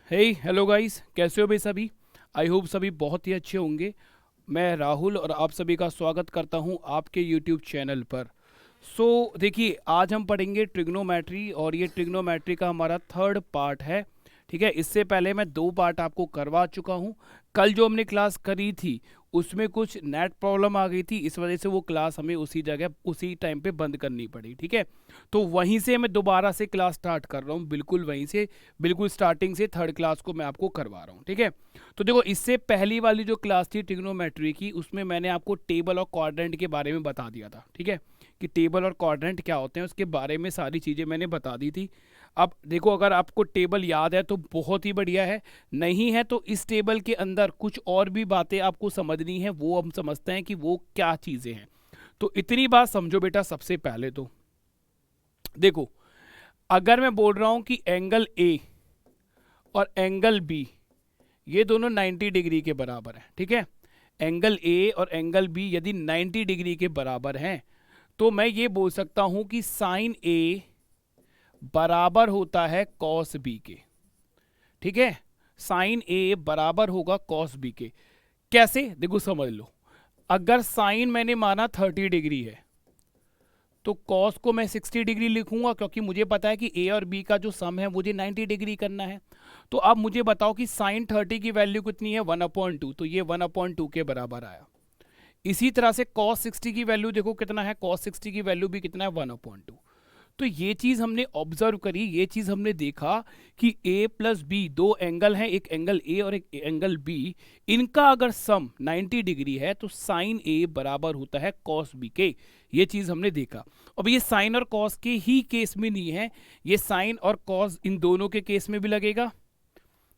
Hello guys, कैसे हो भाई सभी। आई होप सभी बहुत ही अच्छे होंगे। मैं राहुल और आप सभी का स्वागत करता हूं आपके यूट्यूब चैनल पर। देखिए, आज हम पढ़ेंगे ट्रिग्नोमेट्री और ये ट्रिग्नोमेट्री का हमारा थर्ड पार्ट है। ठीक है, इससे पहले मैं 2 पार्ट आपको करवा चुका हूं। कल जो हमने क्लास करी थी उसमें कुछ नेट प्रॉब्लम आ गई थी, इस वजह से वो क्लास हमें उसी जगह उसी टाइम पे बंद करनी पड़ी। ठीक है, तो वहीं से मैं दोबारा से क्लास स्टार्ट कर रहा हूँ, बिल्कुल वहीं से, बिल्कुल स्टार्टिंग से थर्ड क्लास को मैं आपको करवा रहा हूँ। ठीक है, तो देखो, इससे पहली वाली जो क्लास थी ट्रिग्नोमेट्री की, उसमें मैंने आपको टेबल और क्वाड्रेंट के बारे में बता दिया था। ठीक है, कि टेबल और क्वाड्रेंट क्या होते हैं, उसके बारे में सारी चीज़ें मैंने बता दी थी। अब देखो, अगर आपको टेबल याद है तो बहुत ही बढ़िया है, नहीं है तो इस टेबल के अंदर कुछ और भी बातें आपको समझनी है, वो हम समझते हैं कि वो क्या चीज़ें हैं। तो इतनी बात समझो बेटा। सबसे पहले तो देखो, अगर मैं बोल रहा हूं कि एंगल ए और एंगल बी ये दोनों 90 डिग्री के बराबर हैं। ठीक है, एंगल ए और एंगल बी यदि 90 डिग्री के बराबर हैं तो मैं ये बोल सकता हूं कि साइन ए बराबर होता है कॉस बी के। ठीक है, साइन ए बराबर होगा कॉस बी के। कैसे, देखो समझ लो। अगर साइन मैंने माना 30 डिग्री है तो कॉस को मैं 60 डिग्री लिखूंगा, क्योंकि मुझे पता है कि ए और बी का जो सम है मुझे 90 डिग्री करना है। तो अब मुझे बताओ कि साइन 30 की वैल्यू कितनी है, 1/2, तो ये 1/2 के बराबर आया। इसी तरह से कॉस 60 की वैल्यू देखो कितना है, कॉस 60 की वैल्यू भी कितना है, 1/2। तो ये चीज हमने ऑब्जर्व करी, ये चीज हमने देखा कि a प्लस बी, दो एंगल हैं, एक एंगल a और एक एंगल b, इनका अगर सम 90 डिग्री है तो साइन a बराबर होता है कॉस b के। ये चीज हमने देखा। अब ये साइन और कॉस के ही केस में नहीं है, ये साइन और कॉस इन दोनों के केस में भी लगेगा।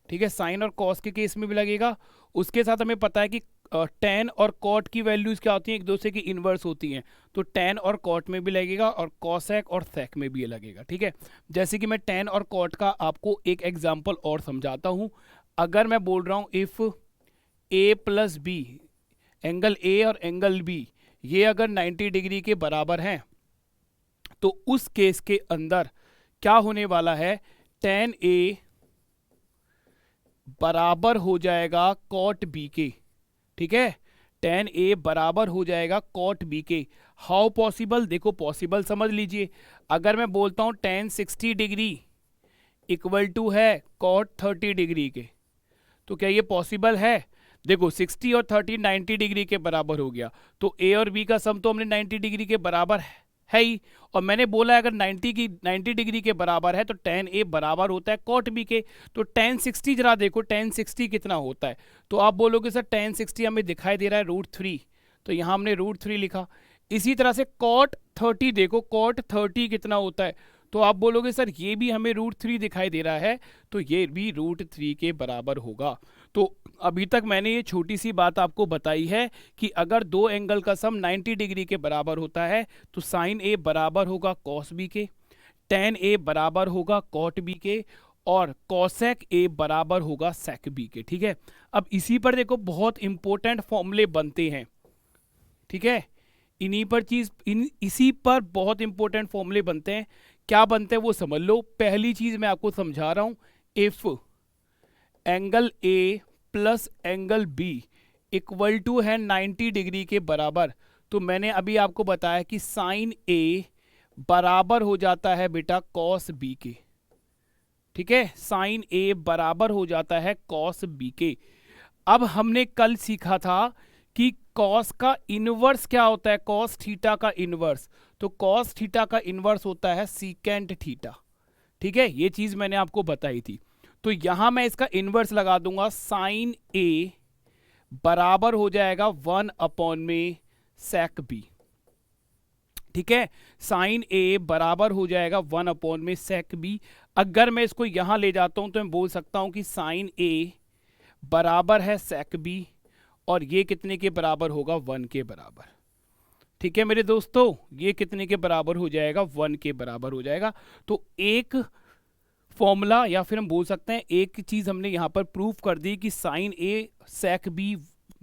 ठीक है, साइन और कॉस के केस में भी लगेगा। उसके साथ हमें पता है कि टेन और कॉट की वैल्यूज क्या होती हैं, एक दूसरे की इनवर्स होती हैं। तो टेन और कॉट में भी लगेगा और कॉसेक और सेक में भी ये लगेगा। ठीक है, जैसे कि मैं टेन और कॉट का आपको एक एग्जांपल और समझाता हूं। अगर मैं बोल रहा हूं if A plus B, angle A और एंगल बी ये अगर 90 डिग्री के बराबर हैं तो उस केस के अंदर क्या होने वाला है, टेन ए बराबर हो जाएगा कॉट बी के। ठीक है, टेन ए बराबर हो जाएगा कॉट बी के। हाउ पॉसिबल, देखो पॉसिबल समझ लीजिए। अगर मैं बोलता हूं टेन 60 डिग्री इक्वल टू है कॉट 30 डिग्री के, तो क्या ये पॉसिबल है। देखो 60 और 30 90 डिग्री के बराबर हो गया, तो ए और बी का सम तो हमने 90 डिग्री के बराबर है ही। और मैंने बोला अगर 90 डिग्री के बराबर है तो टेन ए बराबर होता है कॉट बी के। तो टेन 60 जरा देखो, टेन 60 कितना होता है। तो आप बोलोगे सर टेन 60 हमें दिखाई दे रहा है √3, तो यहां हमने √3 लिखा। इसी तरह से कॉट 30 देखो, कॉट 30 कितना होता है। तो आप बोलोगे सर ये भी हमें √3 दिखाई दे रहा है, तो ये भी √3 के बराबर होगा। तो अभी तक मैंने ये छोटी सी बात आपको बताई है कि अगर दो एंगल का सम 90 डिग्री के बराबर होता है तो साइन ए बराबर होगा कॉस बी के, टेन ए बराबर होगा कॉट बी के, और कॉसेक ए बराबर होगा सेक बी के। ठीक है, अब इसी पर देखो बहुत इंपॉर्टेंट फॉर्मूले बनते हैं। ठीक है, इसी पर बहुत इंपॉर्टेंट फॉर्मूले बनते हैं। क्या बनते हैं वो समझ लो। पहली चीज मैं आपको समझा रहा हूं, if angle A plus angle B equal to है 90 डिग्री के बराबर, तो मैंने अभी आपको बताया कि साइन ए बराबर हो जाता है बेटा कॉस बी के। ठीक है, साइन ए बराबर हो जाता है कॉस बी के। अब हमने कल सीखा था कि कॉस का इनवर्स क्या होता है, कॉस थीटा का इनवर्स। तो कॉस थीटा का इनवर्स होता है सीकेंट थीटा। ठीक है, ये चीज मैंने आपको बताई थी। तो यहां मैं इसका इनवर्स लगा दूंगा, साइन ए बराबर हो जाएगा 1/में सेक बी। ठीक है, साइन ए बराबर हो जाएगा 1/में सेक बी। अगर मैं इसको यहां ले जाता हूं तो मैं बोल सकता हूं कि साइन ए बराबर है सेक बी, और ये कितने के बराबर होगा, 1 के बराबर। ठीक है मेरे दोस्तों, ये कितने के बराबर हो जाएगा, 1 के बराबर हो जाएगा। तो एक फॉर्मूला, या फिर हम बोल सकते हैं एक चीज हमने यहां पर प्रूफ कर दी कि साइन ए सेक बी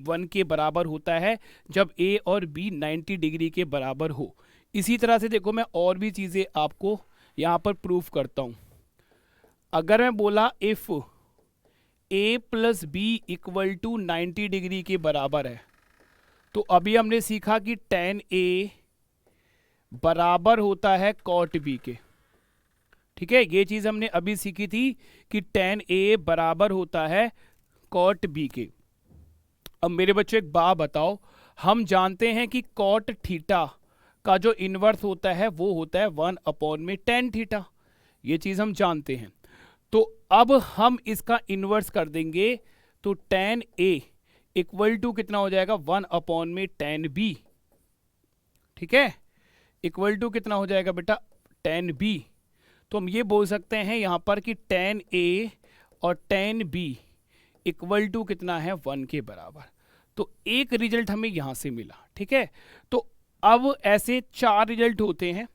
1 के बराबर होता है जब ए और बी 90 डिग्री के बराबर हो। इसी तरह से देखो मैं और भी चीजें आपको यहां पर प्रूफ करता हूं। अगर मैं बोला if A plus B equal to 90 degree के बराबर है। तो अभी हमने सीखा कि tan ए बराबर होता है cot बी के। ठीक है, ये चीज हमने अभी सीखी थी कि tan ए बराबर होता है cot बी के। अब मेरे बच्चों एक बात बताओ, हम जानते हैं कि cot थीटा का जो इनवर्स होता है वो होता है 1/tan थीटा, ये चीज हम जानते हैं। तो अब हम इसका इनवर्स कर देंगे, तो tan ए इक्वल टू कितना हो जाएगा 1/tan बी। ठीक है, इक्वल टू कितना हो जाएगा बेटा tan बी। तो हम ये बोल सकते हैं यहां पर कि tan ए और tan बी इक्वल टू कितना है 1 के बराबर। तो एक रिजल्ट हमें यहां से मिला। ठीक है, तो अब ऐसे 4 रिजल्ट होते हैं,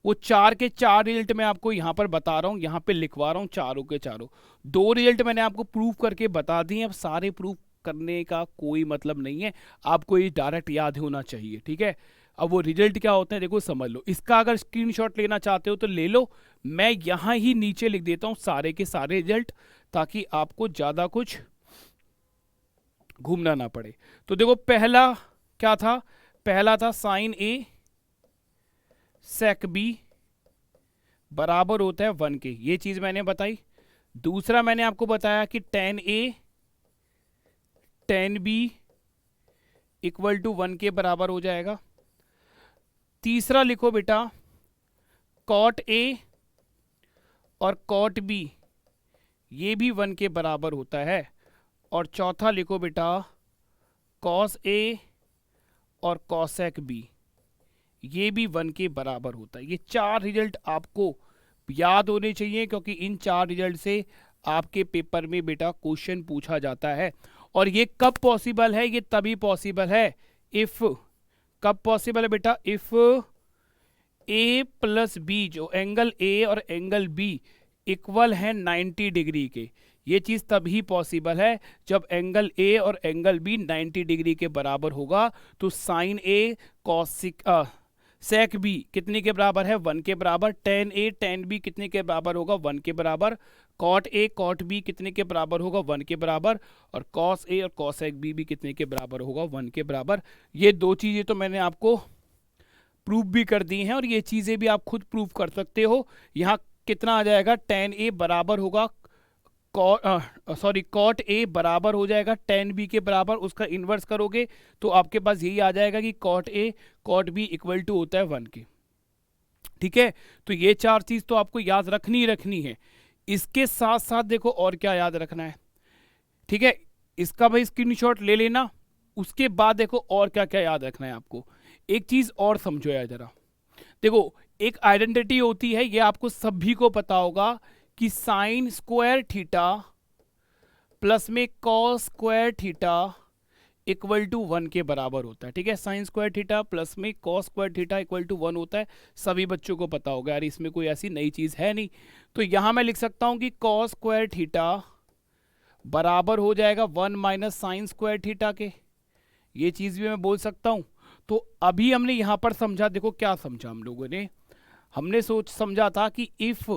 वो 4 के 4 रिजल्ट मैं आपको यहां पर बता रहा हूं, यहां पे लिखवा रहा हूं चारों के चारों। 2 रिजल्ट मैंने आपको प्रूव करके बता दिए, अब सारे प्रूव करने का कोई मतलब नहीं है, आपको ये डायरेक्ट याद होना चाहिए। ठीक है, अब वो रिजल्ट क्या होते हैं देखो समझ लो। इसका अगर स्क्रीनशॉट लेना चाहते हो तो ले लो, मैं यहां ही नीचे लिख देता हूं सारे के सारे रिजल्ट, ताकि आपको ज्यादा कुछ घूमना ना पड़े। तो देखो पहला क्या था, पहला था साइन ए सेक बी बराबर होता है 1 के, ये चीज मैंने बताई। दूसरा मैंने आपको बताया कि tan A tan B equal to 1 के बराबर हो जाएगा। तीसरा लिखो बेटा cot ए और cot बी ये भी 1 के बराबर होता है। और चौथा लिखो बेटा cos ए और cosec बी ये भी 1 के बराबर होता है। ये 4 रिजल्ट आपको याद होने चाहिए, क्योंकि इन 4 रिजल्ट से आपके पेपर में बेटा क्वेश्चन पूछा जाता है। और ये कब पॉसिबल है, ये तभी पॉसिबल है इफ, कब पॉसिबल है बेटा, इफ ए प्लस बी, जो एंगल ए और एंगल बी इक्वल है 90 डिग्री के। ये चीज तभी पॉसिबल है जब एंगल ए और एंगल बी 90 डिग्री के बराबर होगा। तो साइन ए कॉसिक सेक बी कितने के बराबर है 1 के बराबर, tan ए tan बी कितने के बराबर होगा 1 के बराबर, cot ए cot बी कितने के बराबर होगा 1 के बराबर, और cos ए और cosec बी भी कितने के बराबर होगा 1 के बराबर। ये 2 चीजें तो मैंने आपको प्रूफ भी कर दी हैं, और ये चीजें भी आप खुद प्रूफ कर सकते हो। यहाँ कितना आ जाएगा, tan ए बराबर होगा cot ए बराबर हो जाएगा tan बी के बराबर, उसका इन्वर्स करोगे तो आपके पास यही आ जाएगा कि cot A cot B equal to होता है 1 के। ठीक है, तो ये 4 चीज तो आपको याद रखनी है। इसके साथ साथ देखो और क्या याद रखना है। ठीक है, इसका भाई स्क्रीनशॉट ले लेना। उसके बाद देखो और क्या क्या याद रखना है आपको। एक चीज और समझो यार जरा, देखो एक आइडेंटिटी होती है, ये आपको सभी को पता होगा कि साइन स्क्वायर थीटा प्लस में cos square theta equal to 1 के बराबर होता है। ठीक है, साइन स्क्वायर थीटा प्लस में cos square theta equal to 1 होता है, सभी बच्चों को पता होगा यार, इसमें कोई ऐसी नई चीज है नहीं। तो यहां मैं लिख सकता हूं कि कॉस स्क्वायर थीटा बराबर हो जाएगा 1 माइनस साइन स्क्वायर थीटा के, ये चीज भी मैं बोल सकता हूं। तो अभी हमने यहां पर समझा, देखो क्या समझा हम लोगों ने, हमने समझा था कि if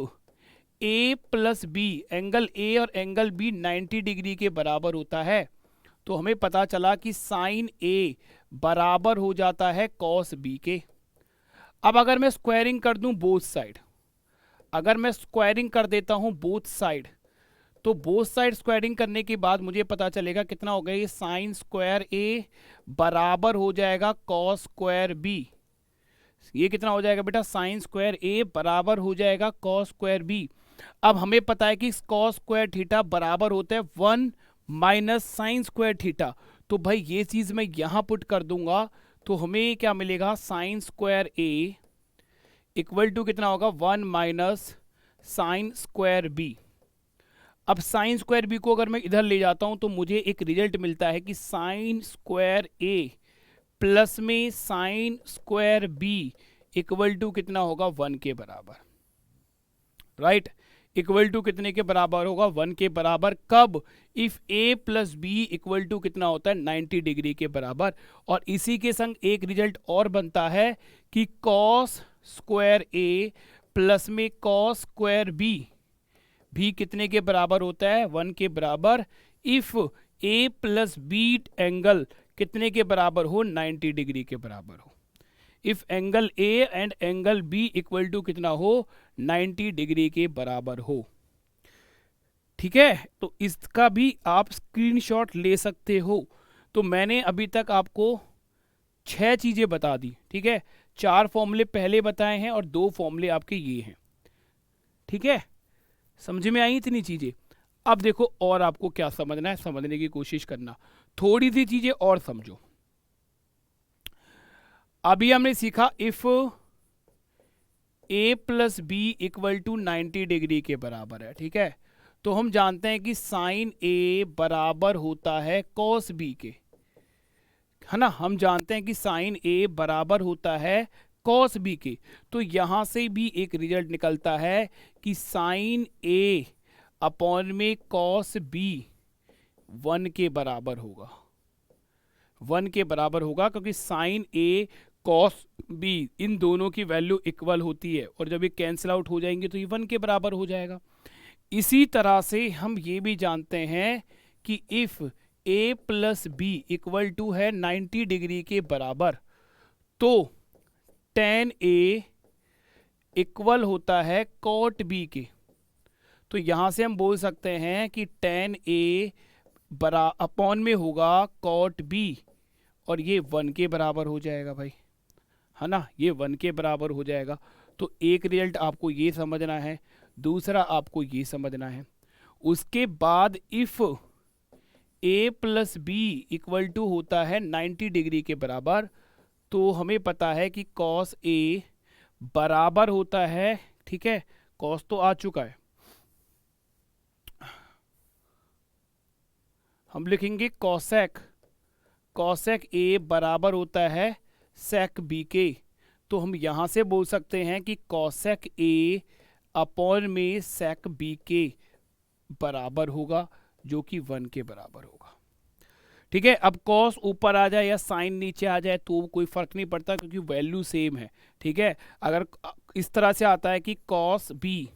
A plus B, angle A और एंगल बी 90 डिग्री के बराबर होता है, तो हमें पता चला कि साइन ए बराबर हो जाता है कॉस बी के। अब अगर मैं स्क्वायरिंग कर दूं बोथ साइड, अगर मैं स्क्वायरिंग कर देता हूं बोथ साइड, तो बोथ साइड स्क्वायरिंग करने के बाद मुझे पता चलेगा कितना हो गया, ये साइन स्क्वायर ए बराबर हो जाएगा कॉस स्क्वायर बी। ये कितना हो जाएगा बेटा, साइन स्क्वायर ए बराबर हो जाएगा कॉस स्क्वायर बी। अब हमें पता है कि कॉस स्क्वायर थीटा बराबर होता है 1 माइनस साइन स्क्वायर थीटा। तो भाई ये चीज मैं यहां पुट कर दूंगा, तो हमें क्या मिलेगा, sine square A equal to कितना होगा 1 माइनस साइन स्क्वायर बी। अब साइन स्क्वायर बी को अगर मैं इधर ले जाता हूं तो मुझे एक रिजल्ट मिलता है कि साइन स्क्वायर ए प्लस में sine square B equal to कितना होगा 1 के बराबर, राइट। इक्वल टू कितने के बराबर होगा 1 के बराबर, कब, if A plus B equal to कितना होता है 90 डिग्री के बराबर। और इसी के संग एक रिजल्ट और बनता है कि कॉस स्क्वायर ए प्लस में कॉस स्क्वायर बी भी कितने के बराबर होता है, 1 के बराबर, if A plus B angle कितने के बराबर हो, 90 डिग्री के बराबर हो। If angle A and angle B equal to कितना हो, 90 डिग्री के बराबर हो। ठीक है, तो इसका भी आप स्क्रीनशॉट ले सकते हो। तो मैंने अभी तक आपको 6 चीजें बता दी। ठीक है, 4 फॉर्मूले पहले बताए हैं और 2 फॉर्मूले आपके ये हैं। ठीक है, समझ में आई इतनी चीजें। अब देखो और आपको क्या समझना है, समझने की कोशिश करना, थोड़ी सी चीजें और समझो। अभी हमने सीखा if A plus B equal to 90 degree के बराबर है। ठीक है, तो हम जानते हैं कि साइन ए बराबर होता है कॉस बी के, है ना। हम जानते हैं कि साइन ए बराबर होता है कॉस बी के। तो यहां से भी एक रिजल्ट निकलता है कि साइन ए अपॉन में कॉस बी 1 के बराबर होगा, 1 के बराबर होगा, क्योंकि साइन ए कॉस बी इन दोनों की वैल्यू इक्वल होती है, और जब ये कैंसिल आउट हो जाएंगे तो ये 1 के बराबर हो जाएगा। इसी तरह से हम ये भी जानते हैं कि if A plus B equal to है 90 डिग्री के बराबर, तो tan ए इक्वल होता है cot बी के। तो यहां से हम बोल सकते हैं कि tan ए अपॉन में होगा cot बी, और ये 1 के बराबर हो जाएगा भाई, है ना, ये 1 के बराबर हो जाएगा। तो एक रिजल्ट आपको ये समझना है, दूसरा आपको ये समझना है। उसके बाद if A plus B equal to होता है 90 डिग्री के बराबर, तो हमें पता है कि कॉस ए बराबर होता है, ठीक है, कॉस तो आ चुका है, हम लिखेंगे कॉसेक, कॉसेक ए बराबर होता है सेक बी के। तो हम यहां से बोल सकते हैं कि कॉसेक ए अपॉन में सेक बी के बराबर होगा, जो कि 1 के बराबर होगा। ठीक है, अब कॉस ऊपर आ जाए या साइन नीचे आ जाए तो कोई फर्क नहीं पड़ता, क्योंकि वैल्यू सेम है। ठीक है, अगर इस तरह से आता है कि कॉस बी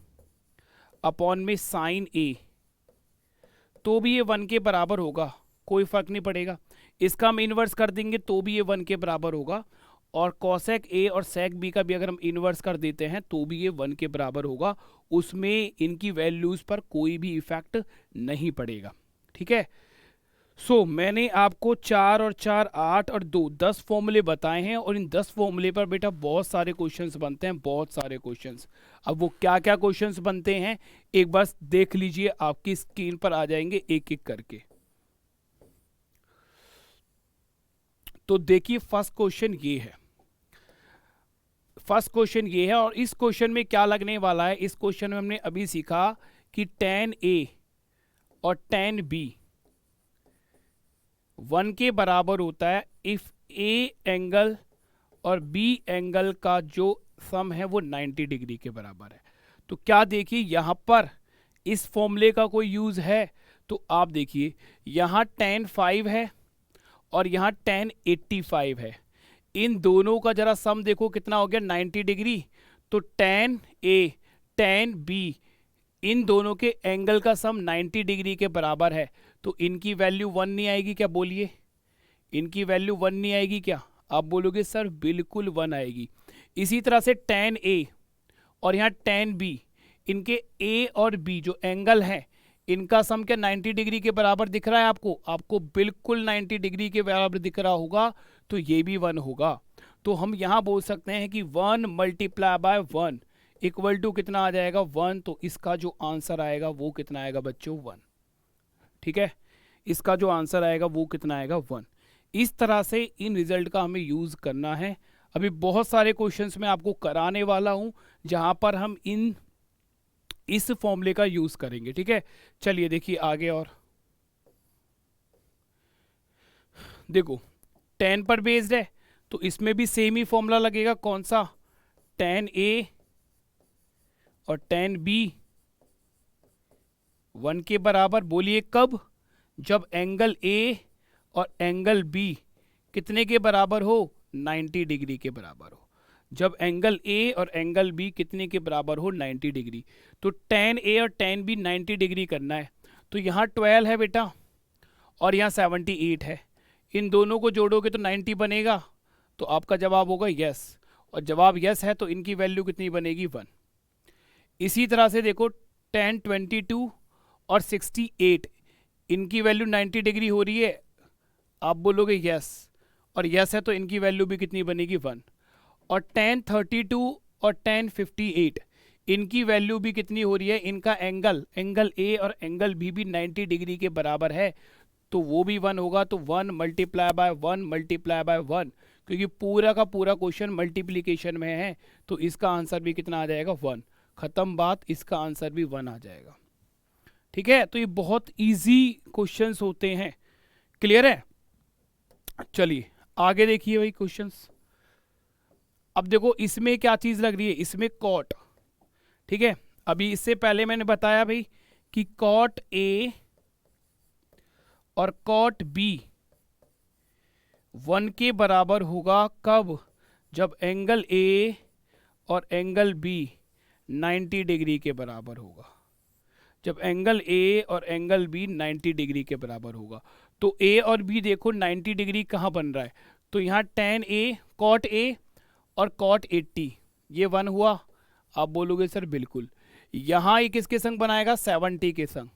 अपॉन में साइन ए, तो भी ये 1 के बराबर होगा, कोई फर्क नहीं पड़ेगा। इसका हम इन्वर्स कर देंगे तो भी ये 1 के बराबर होगा, और कॉसेक ए और सेक बी का भी अगर हम इन्वर्स कर देते हैं तो भी ये 1 के बराबर होगा। उसमें इनकी वैल्यूज पर कोई भी इफेक्ट नहीं पड़ेगा। ठीक है, सो मैंने आपको 4 और 4 8 और 2 10 फॉर्मूले बताए हैं, और इन 10 फॉर्मूले पर बेटा बहुत सारे क्वेश्चंस बनते हैं, बहुत सारे क्वेश्चंस। अब वो क्या क्या क्वेश्चंस बनते हैं एक बार देख लीजिए, आपकी स्क्रीन पर आ जाएंगे एक एक करके। तो देखिए फर्स्ट क्वेश्चन ये है, फर्स्ट क्वेश्चन ये है, और इस क्वेश्चन में क्या लगने वाला है, इस क्वेश्चन में हमने अभी सीखा कि tan A और tan B 1 के बराबर होता है इफ A एंगल और B एंगल का जो सम है वो 90 डिग्री के बराबर है। तो क्या देखिए यहां पर इस फॉर्मूले का कोई यूज है, तो आप देखिए यहां tan 5 है और यहां tan 85 है, इन दोनों का जरा सम देखो कितना हो गया, 90 डिग्री। तो tan A tan B इन दोनों के एंगल का सम 90 डिग्री के बराबर है, तो इनकी वैल्यू 1 नहीं आएगी क्या, बोलिए, इनकी वैल्यू 1 नहीं आएगी क्या? आप बोलोगे सर बिल्कुल 1 आएगी। इसी तरह से tan A और यहाँ tan B, इनके A और B जो एंगल है इनका सम क्या 90 डिग्री के बराबर दिख रहा है आपको? आपको बिल्कुल 90 डिग्री के बराबर दिख रहा होगा, तो ये भी 1 होगा। तो हम यहाँ बोल सकते हैं कि 1 मल्टीप्लाई बाय 1 इक्वल टू कितना आ जाएगा, 1। तो इसका जो आंसर आएगा वो कितना आएगा बच्चों, 1। ठीक है, इसका जो आंसर आएगा वो कितना आएगा, 1। इस तरह से इन रिजल्ट का हमें यूज करना है। अभी बहुत सारे क्वेश्चंस मैं आपको कराने वाला हूं जहां पर हम इस फॉर्मूले का यूज करेंगे। ठीक है, चलिए देखिए आगे। और देखो tan पर बेस्ड है तो इसमें भी सेम ही फॉर्मूला लगेगा, कौन सा, tan A और tan B 1 के बराबर। बोलिए कब, जब एंगल A और एंगल B कितने के बराबर हो, 90 डिग्री के बराबर हो। जब एंगल ए और एंगल बी कितने के बराबर हो, 90 डिग्री। तो tan ए और tan बी 90 डिग्री करना है। तो यहाँ 12 है बेटा और यहाँ 78 है, इन दोनों को जोड़ोगे तो 90 बनेगा। तो आपका जवाब होगा यस, और जवाब यस है तो इनकी वैल्यू कितनी बनेगी, 1। इसी तरह से देखो tan 22 और 68, इनकी वैल्यू 90 डिग्री हो रही है, आप बोलोगे यस, और यस है तो इनकी वैल्यू भी कितनी बनेगी, 1। और tan 32 और tan 58, इनकी वैल्यू भी कितनी हो रही है, इनका एंगल ए और एंगल बी भी 90 डिग्री के बराबर है, तो वो भी 1 होगा। तो 1 मल्टीप्लाई बाय 1 मल्टीप्लाई बाय 1, क्योंकि पूरा का पूरा क्वेश्चन मल्टीप्लिकेशन में है, तो इसका आंसर भी कितना आ जाएगा, 1। खत्म बात, इसका आंसर भी 1 आ जाएगा। ठीक है, तो ये बहुत इजी क्वेश्चंस होते हैं। क्लियर है? चलिए आगे देखिए भाई क्वेश्चंस। अब देखो इसमें क्या चीज लग रही है, इसमें कॉट। ठीक है, अभी इससे पहले मैंने बताया भाई कि कॉट ए और कॉट बी 1 के बराबर होगा, कब, जब एंगल ए और एंगल बी 90 डिग्री के बराबर होगा। जब एंगल ए और एंगल बी 90 डिग्री के बराबर होगा, तो ए और बी देखो 90 डिग्री कहाँ बन रहा है, तो यहाँ tan ए, कॉट ए और कॉट 80, ये 1 हुआ। आप बोलोगे सर बिल्कुल। यहाँ ये किसके संग बनाएगा, 70 के संग।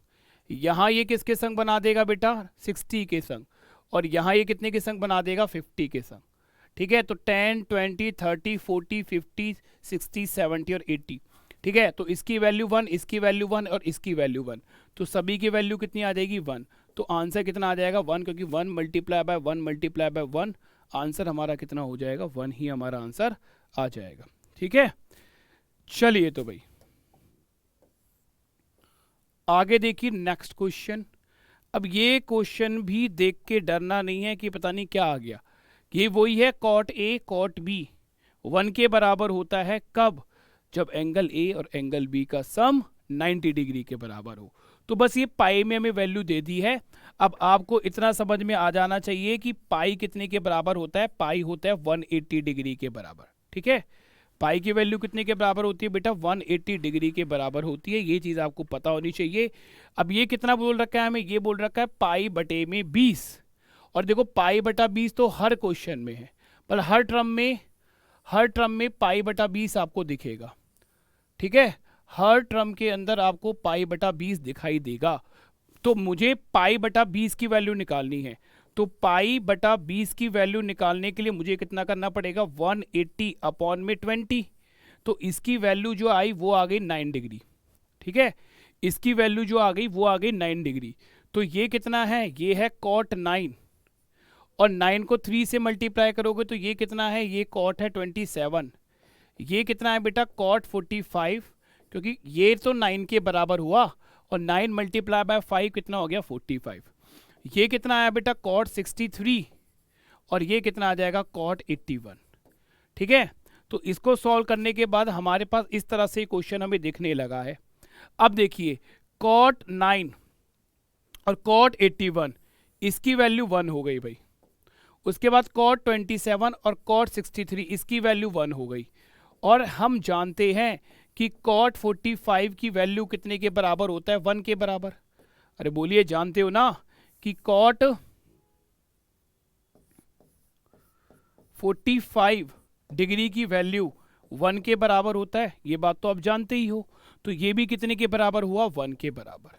यहाँ ये किसके संग बना देगा बेटा, 60 के संग। और यहाँ ये कितने के संग बना देगा, 50 के संग। ठीक है, तो 10, 20, 30, 40, 50, 60, 70 और 80। ठीक है, तो इसकी वैल्यू 1, इसकी वैल्यू 1 और इसकी वैल्यू 1, तो सभी की वैल्यू कितनी आ जाएगी, 1। तो आंसर कितना आ जाएगा, 1, क्योंकि 1 multiply by 1 multiply by 1, answer हमारा कितना हो जाएगा, 1 ही हमारा आंसर आ जाएगा। ठीक है, चलिए तो भाई आगे देखिए नेक्स्ट क्वेश्चन। अब ये क्वेश्चन भी देख के डरना नहीं है कि पता नहीं क्या आ गया। ये वही है, कॉट ए कॉट बी 1 के बराबर होता है, कब, जब एंगल ए और एंगल बी का सम 90 डिग्री के बराबर हो। तो बस ये पाई में हमें वैल्यू दे दी है। अब आपको इतना समझ में आ जाना चाहिए कि पाई कितने के बराबर होता है, पाई होता है 180 डिग्री के बराबर। ठीक है, पाई की वैल्यू कितने के बराबर होती है बेटा, 180 डिग्री के बराबर होती है, ये चीज़ आपको पता होनी चाहिए। अब ये कितना बोल रखा है हमें, ये बोल रखा है पाई बटे में 20। और देखो पाई बटा 20 तो हर क्वेश्चन में है, पर हर टर्म में पाई बटा 20 आपको दिखेगा। ठीक है, हर टर्म के अंदर आपको पाई बटा 20 दिखाई देगा। तो मुझे पाई बटा 20 की वैल्यू निकालनी है, तो पाई बटा 20 की वैल्यू निकालने के लिए मुझे कितना करना पड़ेगा, 180 अपॉन में 20। तो इसकी वैल्यू जो आई वो आ गई 9 डिग्री। ठीक है, इसकी वैल्यू जो आ गई वो आ गई 9 डिग्री। तो ये कितना है, ये है कॉट 9, और 9 को 3 से मल्टीप्लाई करोगे तो ये कितना है, ये कॉट है 27। ये कितना है बेटा, कॉट 45, क्योंकि ये तो 9 के बराबर हुआ, और 9 मल्टीप्लाई बाय 5 कितना हो गया, 45। ये कितना आया बेटा, कॉट 63, और ये कितना आ जाएगा, कॉट 81। ठीक है, तो इसको सॉल्व करने के बाद हमारे पास इस तरह से क्वेश्चन हमें दिखने लगा है। अब देखिए कॉट 9 और कॉट 81, इसकी वैल्यू 1 हो गई भाई। उसके बाद कॉट 27 और कॉट 63, इसकी वैल्यू 1 हो गई। और हम जानते हैं कि कॉट 45 की वैल्यू कितने के बराबर होता है, 1 के बराबर। अरे बोलिए, जानते हो ना कि कॉट 45 डिग्री की वैल्यू 1 के बराबर होता है, ये बात तो आप जानते ही हो। तो ये भी कितने के बराबर हुआ, 1 के बराबर।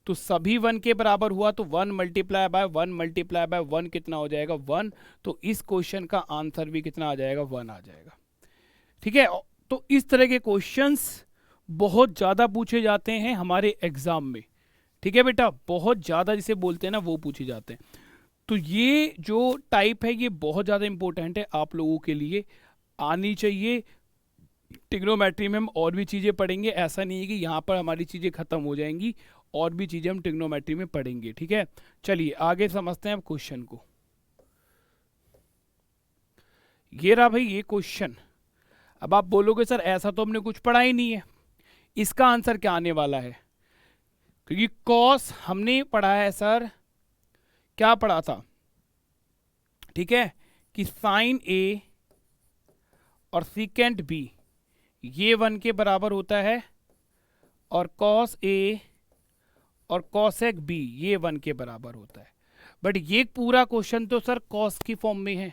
तो सभी 1 के बराबर हुआ, तो 1 मल्टीप्लाई बाय 1 मल्टीप्लाई बाय 1 कितना हो जाएगा, 1। तो इस क्वेश्चन का आंसर भी कितना आ जाएगा, 1 आ जाएगा। ठीक है, तो इस तरह के क्वेश्चंस बहुत ज़्यादा पूछे जाते हैं हमारे एग्जाम में। ठीक है बेटा, बहुत ज़्यादा जिसे बोलते हैं ना वो पूछे जाते हैं। तो ये जो टाइप है ये बहुत ज़्यादा इंपॉर्टेंट है, आप लोगों के लिए आनी चाहिए। ट्रिग्नोमेट्री में हम और भी चीज़ें पढ़ेंगे, ऐसा नहीं है कि यहाँ पर हमारी चीज़ें ख़त्म हो जाएंगी, और भी चीज़ें हम ट्रिग्नोमेट्री में पढ़ेंगे। ठीक है, चलिए आगे समझते हैं अब क्वेश्चन को। ये रहा भाई ये क्वेश्चन। अब आप बोलोगे सर ऐसा तो हमने कुछ पढ़ा ही नहीं है, इसका आंसर क्या आने वाला है, क्योंकि कॉस हमने पढ़ा है सर, क्या पढ़ा था, ठीक है, कि साइन ए और सीकेंट बी ये 1 के बराबर होता है, और कॉस ए और कॉसेक बी ये 1 के बराबर होता है। बट ये पूरा क्वेश्चन तो सर कॉस की फॉर्म में है,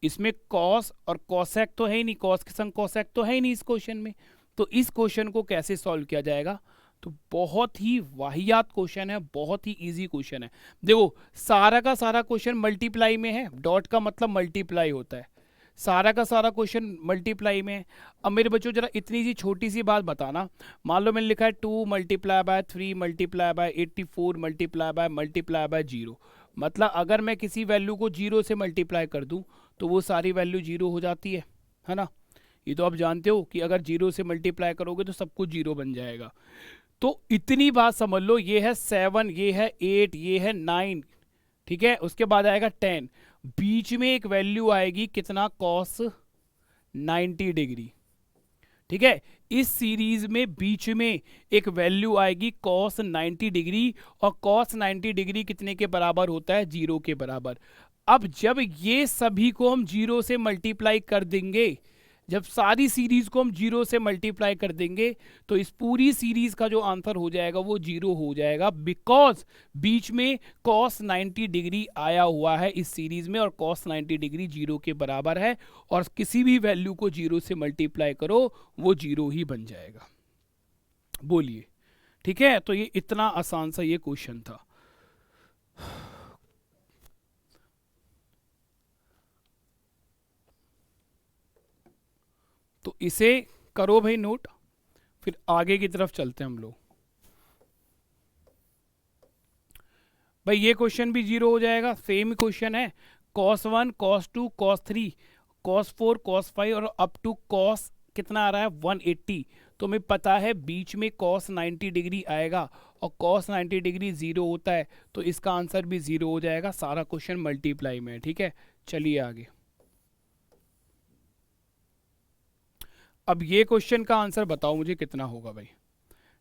इसमें कॉस और कॉसेक तो है ही नहीं, कॉस के संग कॉसेक तो है ही नहीं इस क्वेश्चन में। तो इस क्वेश्चन को कैसे सॉल्व किया जाएगा? तो बहुत ही वाहियात क्वेश्चन है, बहुत ही इजी क्वेश्चन है। देखो सारा का सारा क्वेश्चन मल्टीप्लाई में है, डॉट का मतलब मल्टीप्लाई होता है, सारा का सारा क्वेश्चन मल्टीप्लाई में है। अब मेरे बच्चों जरा इतनी सी छोटी सी बात बताना, मान लो मैंने लिखा है 2 multiply by 3 multiply by 84 multiply by 0, मतलब अगर मैं किसी वैल्यू को 0 से मल्टीप्लाई कर दूं तो वो सारी वैल्यू 0 हो जाती है ना। ये तो आप जानते हो कि अगर 0 से मल्टीप्लाई करोगे तो सब कुछ 0 बन जाएगा। तो इतनी बात समझ लो, ये है 7, ये है 8, ये है 9, ठीक है। उसके बाद आएगा 10, बीच में एक वैल्यू आएगी कितना, कॉस 90 डिग्री, ठीक है। इस सीरीज में बीच में एक वैल्यू आएगी कॉस 90 डिग्री, और कॉस 90 डिग्री कितने के बराबर होता है, 0 के बराबर। अब जब ये सभी को हम 0 से मल्टीप्लाई कर देंगे, जब सारी सीरीज को हम 0 से मल्टीप्लाई कर देंगे तो इस पूरी सीरीज का जो आंसर हो जाएगा वो 0 हो जाएगा, बिकॉज बीच में cos 90 डिग्री आया हुआ है इस सीरीज में, और cos 90 डिग्री 0 के बराबर है, और किसी भी वैल्यू को 0 से मल्टीप्लाई करो वो 0 ही बन जाएगा। बोलिए, ठीक है। तो ये इतना आसान सा ये क्वेश्चन था। तो इसे करो भाई नोट, फिर आगे की तरफ चलते हैं हम लोग। भाई ये क्वेश्चन भी 0 हो जाएगा, सेम क्वेश्चन है, cos 1 cos 2 cos 3 cos 4 cos 5 और अप टू cos कितना आ रहा है 180। तो हमें पता है बीच में cos 90 डिग्री आएगा, और cos 90 डिग्री 0 होता है, तो इसका आंसर भी 0 हो जाएगा। सारा क्वेश्चन मल्टीप्लाई में है, ठीक है। चलिए आगे। अब ये क्वेश्चन का आंसर बताओ मुझे कितना होगा भाई,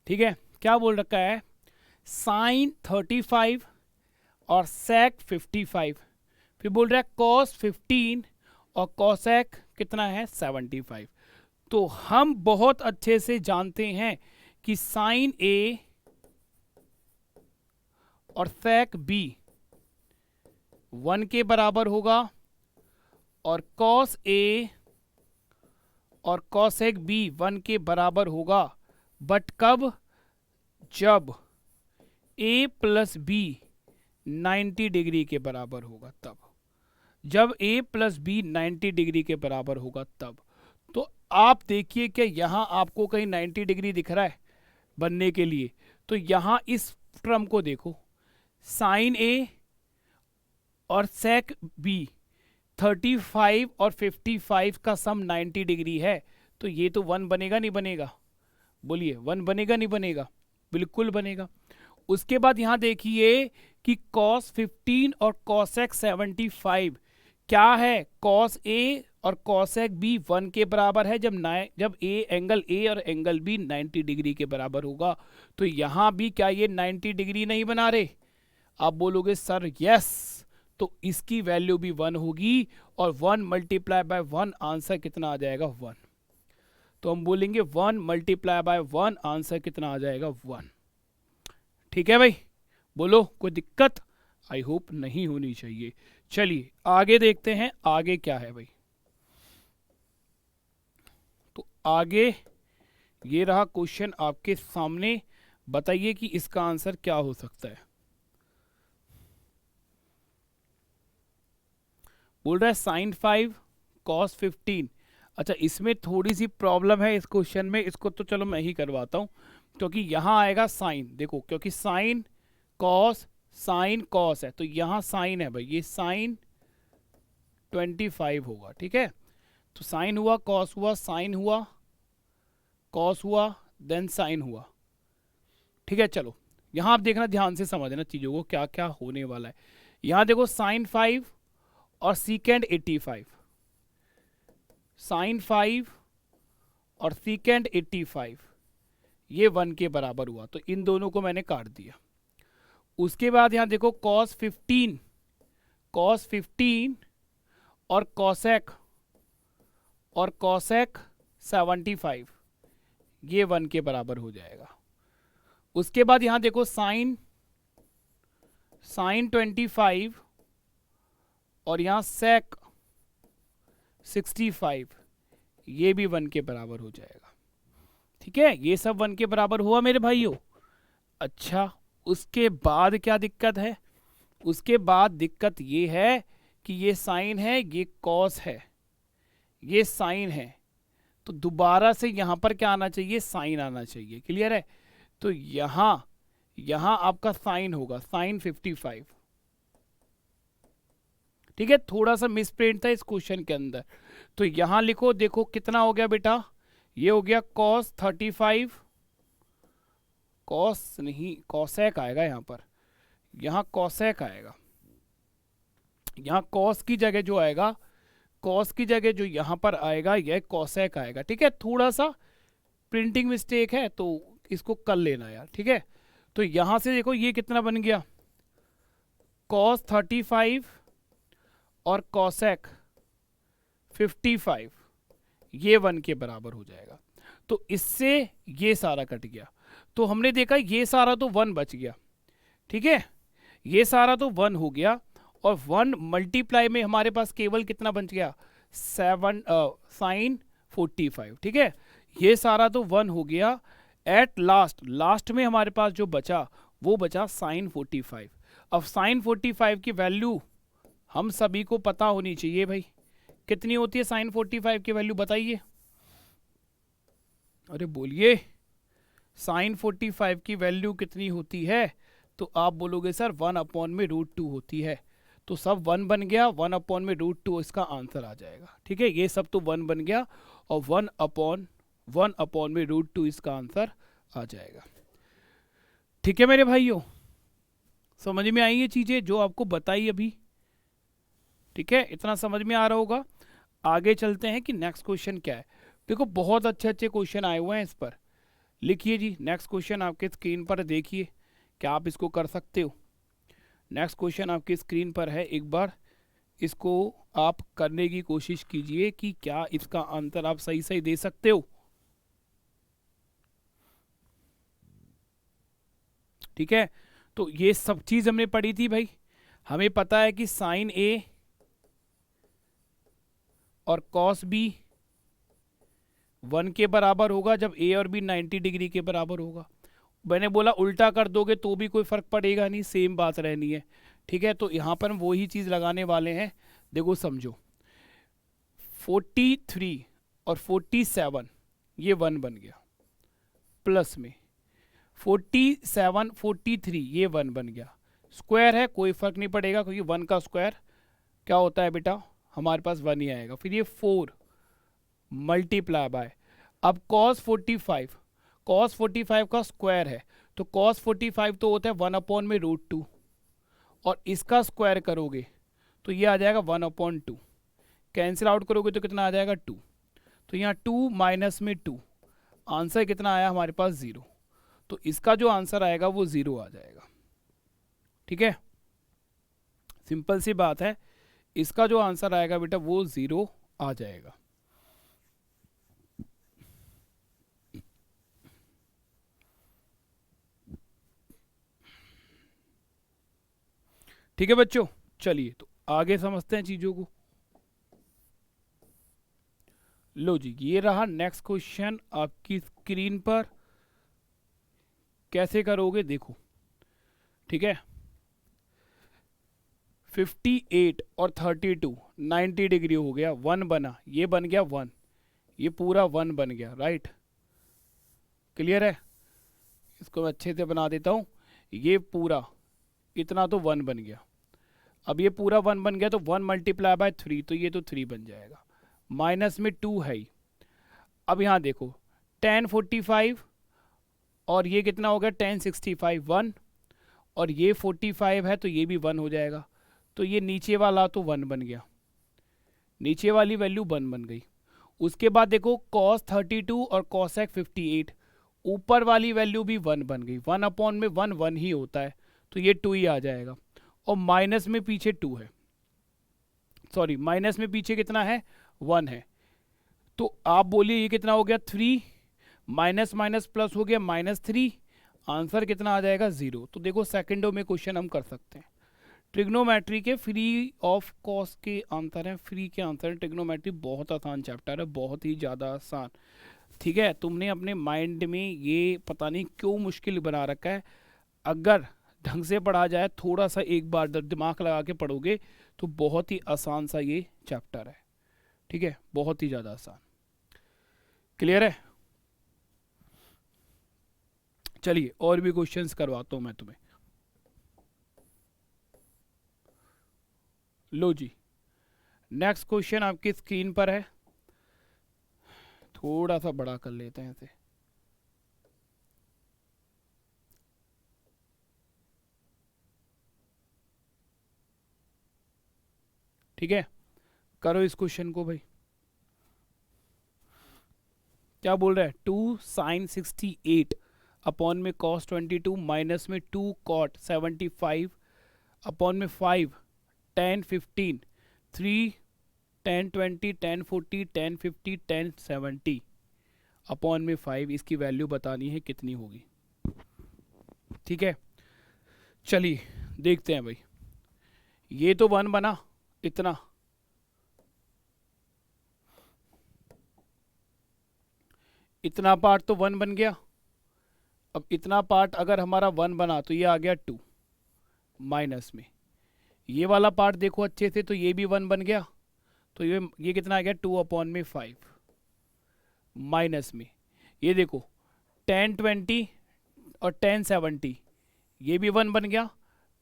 ठीक है। क्या बोल रखा है, साइन 35 और सेक 55, फिर बोल रहा है कॉस 15 और कॉसेक कितना है 75। तो हम बहुत अच्छे से जानते हैं कि साइन ए और सेक बी 1 के बराबर होगा, और कॉस ए और कॉसेक बी 1 के बराबर होगा, बट कब, जब a प्लस बी 90 डिग्री के बराबर होगा तब, जब a प्लस बी 90 डिग्री के बराबर होगा तब। तो आप देखिए क्या यहाँ आपको कहीं 90 डिग्री दिख रहा है बनने के लिए, तो यहाँ इस टर्म को देखो, साइन ए और सेक बी 35 और 55 का सम 90 डिग्री है, तो ये तो 1 बनेगा नहीं बनेगा, बोलिए 1 बनेगा नहीं बनेगा, बिल्कुल बनेगा। उसके बाद यहां देखिए कि cos 15 और cosec 75 क्या है, cos A और cosec B 1 के बराबर है, जब एंगल A और एंगल B 90 डिग्री के बराबर होगा। तो यहां भी क्या ये 90 डिग्री नहीं बना रहे? आप बोलोगे सर यस, तो इसकी वैल्यू भी 1 होगी, और 1 मल्टीप्लाई बाय 1 आंसर कितना आ जाएगा 1। तो हम बोलेंगे 1 मल्टीप्लाई बाय 1 आंसर कितना आ जाएगा 1। ठीक है भाई, बोलो कोई दिक्कत? आई होप नहीं होनी चाहिए। चलिए आगे देखते हैं, आगे क्या है भाई। तो आगे ये रहा क्वेश्चन आपके सामने, बताइए कि इसका आंसर क्या हो सकता है। बोल रहा है साइन 5 कॉस 15। अच्छा, इसमें थोड़ी सी प्रॉब्लम है इस क्वेश्चन में, इसको तो चलो मैं ही करवाता हूं, क्योंकि यहां आएगा साइन, देखो क्योंकि साइन कॉस है, तो यहां साइन है भाई, ये साइन 25 होगा, ठीक है। तो साइन हुआ, कॉस हुआ, साइन हुआ, कॉस हुआ, देन साइन हुआ, ठीक है। चलो यहां आप देखना, ध्यान से समझना चीजों को, क्या क्या होने वाला है। यहां देखो साइन 5 और सीकेंड 85, साइन 5 और सीकेंड 85 ये 1 के बराबर हुआ, तो इन दोनों को मैंने काट दिया। उसके बाद यहां देखो cos 15 और cosec और कॉसेक 75 ये 1 के बराबर हो जाएगा। उसके बाद यहां देखो साइन 25 और यहां सेक 65 ये भी 1 के बराबर हो जाएगा। ठीक है, ये सब 1 के बराबर हुआ मेरे भाइयों। अच्छा, उसके बाद क्या दिक्कत है? उसके बाद दिक्कत ये है कि ये साइन है, ये कॉस है, ये साइन है, तो दोबारा से यहां पर क्या आना चाहिए? साइन आना चाहिए। क्लियर है? तो यहां आपका साइन होगा, साइन 55। ठीक है, थोड़ा सा मिसप्रिंट था इस क्वेश्चन के अंदर। तो यहां लिखो, देखो कितना हो गया बेटा, ये हो गया कॉस 35, कॉस नहीं कॉसेक आएगा यहां पर, यहां कॉसेक आएगा, यहां कॉस की जगह जो आएगा, कॉस की जगह जो यहां पर आएगा यह कॉसेक आएगा। ठीक है, थोड़ा सा प्रिंटिंग मिस्टेक है तो इसको कर लेना यार। ठीक है, तो यहां से देखो ये कितना बन गया, कॉस 35 और कॉसेक 55 ये 1 के बराबर हो जाएगा। तो इससे ये सारा कट गया। तो हमने देखा ये सारा तो 1 बच गया। ठीक है, ये सारा तो 1 हो गया और 1 मल्टीप्लाई में हमारे पास केवल कितना बच गया, 7 साइन 45। ठीक है, ये सारा तो 1 हो गया। एट लास्ट में हमारे पास जो बचा वो बचा साइन 45। अब साइन 45 की वैल्यू हम सभी को पता होनी चाहिए भाई, कितनी होती है साइन 45 की वैल्यू बताइए? अरे बोलिए, साइन 45 की वैल्यू कितनी होती है? तो आप बोलोगे सर 1/√2 होती है। तो सब 1 बन गया, 1/√2 इसका आंसर आ जाएगा। ठीक है, ये सब तो 1 बन गया और 1/√2 इसका आंसर आ जाएगा। ठीक है मेरे भाइयों, समझ में आई ये चीजें जो आपको बताई अभी? ठीक है, इतना समझ में आ रहा होगा। आगे चलते हैं कि नेक्स्ट क्वेश्चन क्या है। देखो बहुत अच्छे अच्छे क्वेश्चन आए हुए हैं इस पर। लिखिए जी, नेक्स्ट क्वेश्चन आपके स्क्रीन पर देखिए, क्या आप इसको कर सकते हो? नेक्स्ट क्वेश्चन आपकी स्क्रीन पर है, एक बार इसको आप करने की कोशिश कीजिए कि क्या इसका आंसर आप सही सही दे सकते हो। ठीक है, तो ये सब चीज हमने पढ़ी थी भाई। हमें पता है कि साइन ए और कॉस बी 1 के बराबर होगा जब ए और बी 90 डिग्री के बराबर होगा। मैंने बोला उल्टा कर दोगे तो भी कोई फर्क पड़ेगा नहीं, सेम बात रहनी है। ठीक है, तो यहां पर हम वही चीज लगाने वाले हैं। देखो समझो, 43 और 47 ये 1 बन गया, प्लस में 47 43 ये 1 बन गया। स्क्वायर है, कोई फर्क नहीं पड़ेगा क्योंकि 1 का स्क्वायर क्या होता है बेटा, हमारे पास 1 ही आएगा। फिर ये 4 मल्टीप्लाई बाय, अब cos 45 का स्क्वायर है, तो cos 45 तो होता है 1/√2 और इसका स्क्वायर करोगे तो ये आ जाएगा 1/2। कैंसिल आउट करोगे तो कितना आ जाएगा 2। तो यहाँ 2 माइनस में 2, आंसर कितना आया हमारे पास 0। तो इसका जो आंसर आएगा वो 0 आ जाएगा। ठीक है, सिंपल सी बात है, इसका जो आंसर आएगा बेटा वो 0 आ जाएगा। ठीक है बच्चों, चलिए तो आगे समझते हैं चीजों को। लो जी, ये रहा नेक्स्ट क्वेश्चन आपकी स्क्रीन पर। कैसे करोगे देखो। ठीक है, 58 और 32 90 डिग्री हो गया, 1 बना, ये बन गया 1, ये पूरा 1 बन गया। राइट, क्लियर है? इसको मैं अच्छे से बना देता हूं, ये पूरा इतना तो 1 बन गया। अब ये पूरा 1 बन गया तो 1 मल्टीप्लाई बाय 3, तो ये तो 3 बन जाएगा, माइनस में 2 है ही। अब यहाँ देखो tan 45 और ये कितना हो गया tan 65 1, और ये 45 है तो ये भी 1 हो जाएगा। तो ये नीचे वाला तो 1 बन गया, नीचे वाली वैल्यू 1 बन गई। उसके बाद देखो cos 32 और cosec 58, ऊपर वाली वैल्यू भी 1 बन गई। 1/1 1 ही होता है, तो ये 2 ही आ जाएगा। और माइनस में पीछे 2 है, सॉरी माइनस में पीछे कितना है 1 है, तो आप बोलिए ये कितना हो गया 3, माइनस माइनस प्लस हो गया -3, आंसर कितना आ जाएगा 0। तो देखो सेकंडों में क्वेश्चन हम कर सकते हैं। ट्रिग्नोमेट्री के फ्री ऑफ कॉस्ट के आंसर हैं, फ्री के आंसर हैं। ट्रिग्नोमेट्री बहुत आसान चैप्टर है, बहुत ही ज़्यादा आसान। ठीक है, तुमने अपने माइंड में ये पता नहीं क्यों मुश्किल बना रखा है। अगर ढंग से पढ़ा जाए, थोड़ा सा एक बार दिमाग लगा के पढ़ोगे तो बहुत ही आसान सा ये चैप्टर है। ठीक है, बहुत ही ज़्यादा आसान। क्लियर है? चलिए और भी क्वेश्चंस करवाता हूँ मैं तुम्हें। लो जी, नेक्स्ट क्वेश्चन आपकी स्क्रीन पर है। थोड़ा सा बड़ा कर लेते हैं इसे। ठीक है, करो इस क्वेश्चन को भाई। क्या बोल रहा है? 2 sin 68 अपॉन में cos 22 माइनस में 2 cot 75 अपॉन में 5 10 15 3 10 20 10 40 10 50 10 70 अपॉन में 5, इसकी वैल्यू बतानी है कितनी होगी। ठीक है, चलिए देखते हैं भाई। ये तो 1 बना, इतना इतना पार्ट तो 1 बन गया। अब इतना पार्ट अगर हमारा 1 बना तो ये आ गया 2 माइनस में। ये वाला पार्ट देखो अच्छे से, तो ये भी 1 बन गया। तो ये कितना आ गया 2 अपॉन में 5 माइनस में। ये देखो 10 20 और 10 70 ये भी 1 बन गया।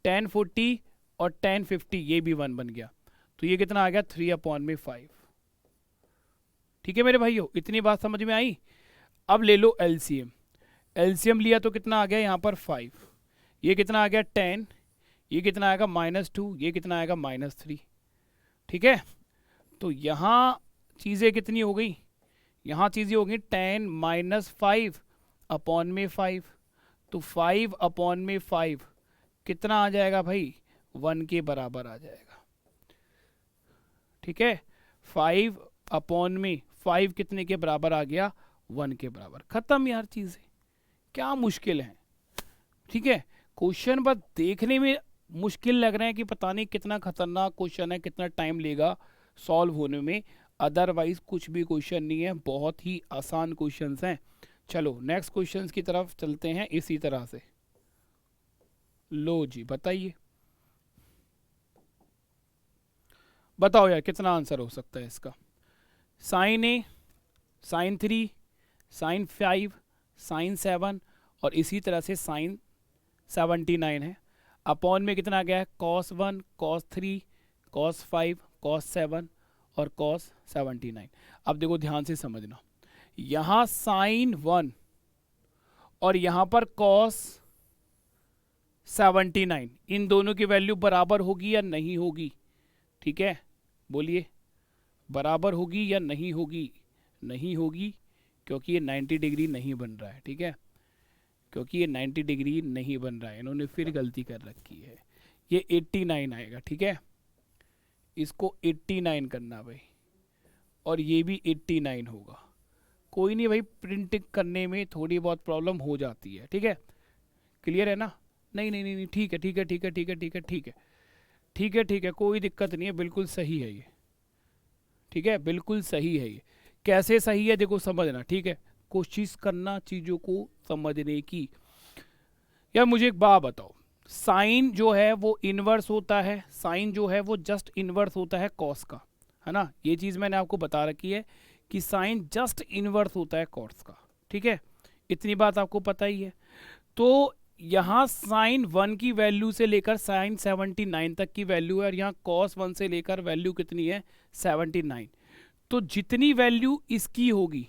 10 40 और 10 50 ये भी 1 बन गया। तो ये कितना आ गया 3 अपॉन में 5। ठीक है मेरे भाइयों, इतनी बात समझ में आई। अब ले लो एलसीएम। एलसीएम लिया तो कितना आ गया यहाँ पर 5, ये कितना आ गया 10, ये कितना आएगा -2, ये कितना आएगा -3। ठीक है, तो यहाँ चीज़ें कितनी हो गई? यहाँ चीज़ें हो गई 10 -5 अपॉन में 5। तो 5 अपॉन में 5 कितना आ जाएगा भाई? 1 के बराबर आ जाएगा। ठीक है, 5 अपॉन में 5 कितने के बराबर आ गया? 1 के बराबर। खत्म यार, चीज़ें क्या मुश्किल है। ठीक है, क्वेश्चन बस देखने में मुश्किल लग रहे हैं कि पता नहीं कितना खतरनाक क्वेश्चन है, कितना टाइम लेगा सॉल्व होने में। अदरवाइज कुछ भी क्वेश्चन नहीं है, बहुत ही आसान क्वेश्चंस हैं। चलो नेक्स्ट क्वेश्चंस की तरफ चलते हैं इसी तरह से। लो जी, बताइए, बताओ यार कितना आंसर हो सकता है इसका। साइन ए, साइन 3, साइन 5, साइन 7 और इसी तरह से साइन 79 है। अपॉन में कितना गया है? cos 1, cos 3, cos 5, cos 7 और cos 79। अब देखो ध्यान से समझना, यहाँ साइन 1 और यहाँ पर cos 79, इन दोनों की वैल्यू बराबर होगी या नहीं होगी? ठीक है, बोलिए, बराबर होगी या नहीं होगी? नहीं होगी, क्योंकि ये 90 डिग्री नहीं बन रहा है। ठीक है, क्योंकि ये 90 डिग्री नहीं बन रहा है, इन्होंने फिर गलती कर रखी है। ये 89 आएगा। ठीक है, इसको 89 करना भाई, और ये भी 89 होगा। कोई नहीं भाई, प्रिंटिंग करने में थोड़ी बहुत प्रॉब्लम हो जाती है। ठीक है, क्लियर है ना? नहीं नहीं नहीं, ठीक है ठीक है ठीक है ठीक है ठीक है ठीक है ठीक है ठीक है, कोई दिक्कत नहीं है, बिल्कुल सही है ये। ठीक है, बिल्कुल सही है ये। कैसे सही है देखो, समझना। ठीक है, कोशिश करना चीज़ों को समझने की। यार मुझे एक बात बताओ, साइन जो है वो इनवर्स होता है, साइन जो है वो जस्ट इनवर्स होता है कॉस का, है ना? ये चीज़ मैंने आपको बता रखी है कि साइन जस्ट इनवर्स होता है कॉस का। ठीक है, इतनी बात आपको पता ही है। तो यहाँ साइन 1 की वैल्यू से लेकर साइन 79 तक की वैल्यू है, और यहाँ कॉस 1 से लेकर वैल्यू कितनी है? 79। तो जितनी वैल्यू इसकी होगी,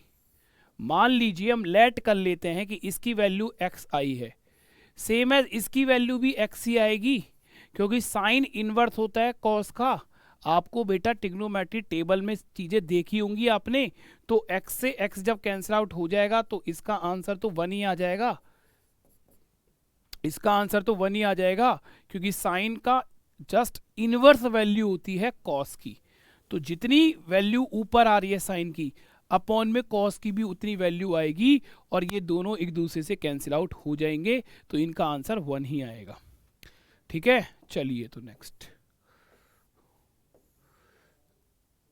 मान लीजिए हम लेट कर लेते हैं कि इसकी वैल्यू x आई है, सेम एज इसकी वैल्यू भी x ही आएगी, क्योंकि साइन इनवर्स होता है कॉस का। आपको बेटा ट्रिग्नोमेट्री टेबल में चीज़ें देखी होंगी आपने, तो x से x जब कैंसिल आउट हो जाएगा तो इसका आंसर तो 1 ही आ जाएगा। इसका आंसर तो 1 ही आ जाएगा, क्योंकि साइन का जस्ट इनवर्स वैल्यू होती है कॉस की। तो जितनी वैल्यू ऊपर आ रही है साइन की, अपॉन में कॉस की भी उतनी वैल्यू आएगी और ये दोनों एक दूसरे से कैंसिल आउट हो जाएंगे, तो इनका आंसर 1 ही आएगा। ठीक है, चलिए तो नेक्स्ट।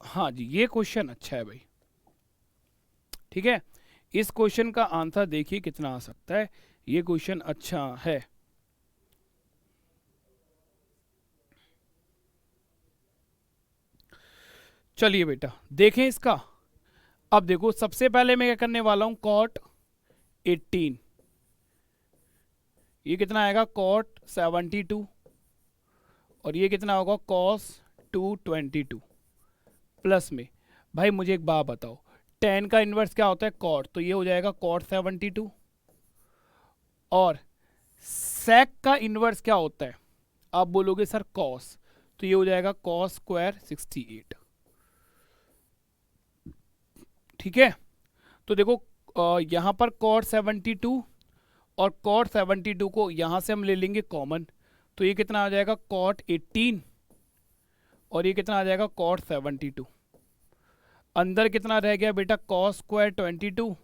हाँ जी, ये क्वेश्चन अच्छा है भाई। ठीक है, इस क्वेश्चन का आंसर देखिए कितना आ सकता है। ये क्वेश्चन अच्छा है। चलिए बेटा देखें इसका। अब देखो सबसे पहले मैं क्या करने वाला हूं, कॉट 18, ये कितना आएगा कॉट 72, और ये कितना होगा कॉस 222 प्लस में। भाई मुझे एक बात बताओ, tan का इन्वर्स क्या होता है कॉट, तो ये हो जाएगा कॉट 72, और sec का इन्वर्स क्या होता है, आप बोलोगे सर कॉस, तो ये हो जाएगा कॉस स्क्वायर 68। ठीक है, तो देखो यहां पर कॉट 72 और कॉट 72 को यहां से हम ले लेंगे कॉमन, तो ये कितना आ जाएगा कॉट 18 और ये कितना आ जाएगा कॉट 72। अंदर कितना रह गया बेटा कॉस स्क्वायर 22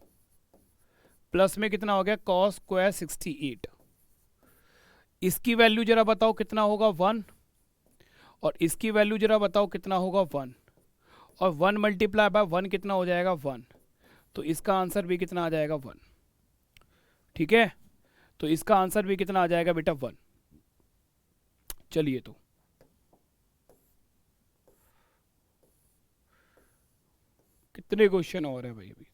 प्लस में कितना हो गया कॉस स्क्वायर 68। इसकी वैल्यू जरा बताओ कितना होगा 1, और इसकी वैल्यू जरा बताओ कितना होगा 1, और 1 मल्टीप्लाई बाय 1 कितना हो जाएगा 1, तो इसका आंसर भी कितना आ जाएगा 1। ठीक है, तो इसका आंसर भी कितना आ जाएगा बेटा 1। चलिए तो कितने क्वेश्चन और है भाई, अभी